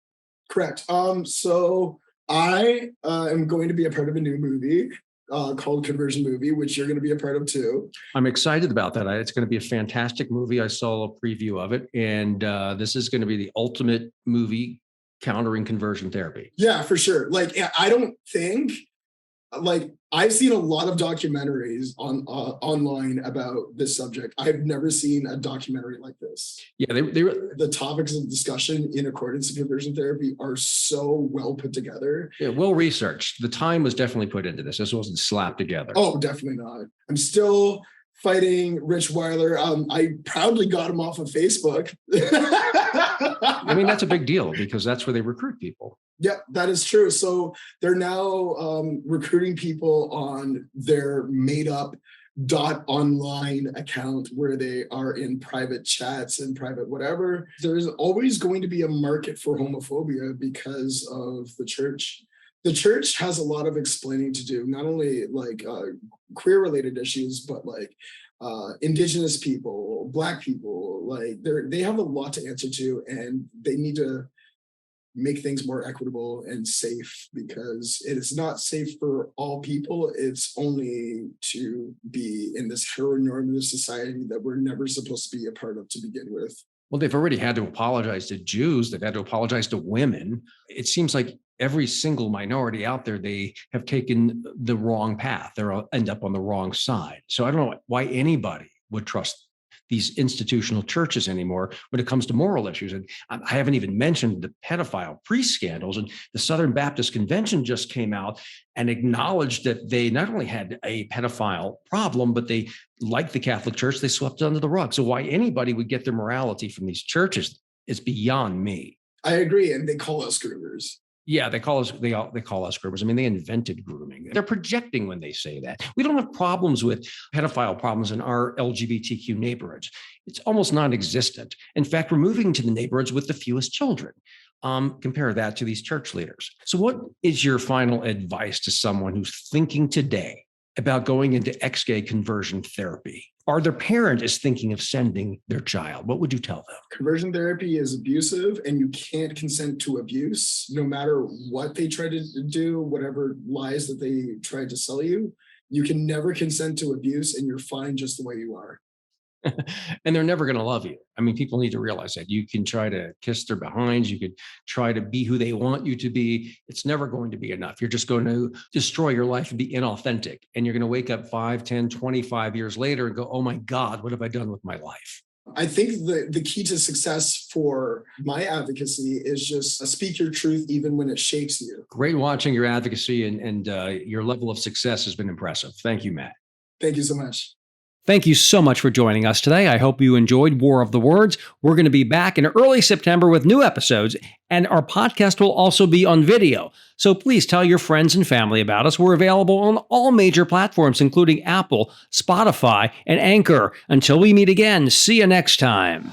Correct. So I am going to be a part of a new movie called Conversion Movie, which you're going to be a part of too. I'm excited about that. It's going to be a fantastic movie. I saw a preview of it, and this is going to be the ultimate movie countering conversion therapy. Yeah, for sure. Like, I don't think, like, I've seen a lot of documentaries online about this subject. I've never seen a documentary like this. Yeah, the topics of discussion in accordance to conversion therapy are so well put together. Yeah, well researched. The time was definitely put into this. This wasn't slapped together. Oh, definitely not. I'm still fighting Rich Weiler. I proudly got him off of Facebook. I mean, that's a big deal because that's where they recruit people. Yeah, that is true. So they're now recruiting people on their made up .online account where they are in private chats and private whatever. There's always going to be a market for homophobia because of the church. The church has a lot of explaining to do, not only like queer related issues, but like Indigenous people, Black people, like they have a lot to answer to, and they need to make things more equitable and safe, because it is not safe for all people. It's only to be in this heteronormative society that we're never supposed to be a part of to begin with. Well, they've already had to apologize to Jews. They've had to apologize to women. It seems like every single minority out there, they have taken the wrong path. They'll end up on the wrong side. So I don't know why anybody would trust these institutional churches anymore when it comes to moral issues. And I haven't even mentioned the pedophile priest scandals. And the Southern Baptist Convention just came out and acknowledged that they not only had a pedophile problem, but they, like the Catholic Church, they swept it under the rug. So why anybody would get their morality from these churches, is beyond me. I agree. And they call us groomers. Yeah, they call us groomers. I mean, they invented grooming. They're projecting when they say that. We don't have problems with pedophile problems in our LGBTQ neighborhoods. It's almost non-existent. In fact, we're moving to the neighborhoods with the fewest children. Compare that to these church leaders. So what is your final advice to someone who's thinking today about going into ex-gay conversion therapy? Or their parent is thinking of sending their child? What would you tell them? Conversion therapy is abusive, and you can't consent to abuse, no matter what they try to do, whatever lies that they try to sell you. You can never consent to abuse, and you're fine just the way you are. And they're never going to love you. I mean, people need to realize that. You can try to kiss their behinds. You could try to be who they want you to be. It's never going to be enough. You're just going to destroy your life and be inauthentic. And you're going to wake up 5, 10, 25 years later and go, oh my God, what have I done with my life? I think the key to success for my advocacy is just speak your truth, even when it shakes you. Great watching your advocacy, and your level of success has been impressive. Thank you, Matt. Thank you so much. Thank you so much for joining us today. I hope you enjoyed War of the Words. We're going to be back in early September with new episodes, and our podcast will also be on video. So please tell your friends and family about us. We're available on all major platforms, including Apple, Spotify, and Anchor. Until we meet again, see you next time.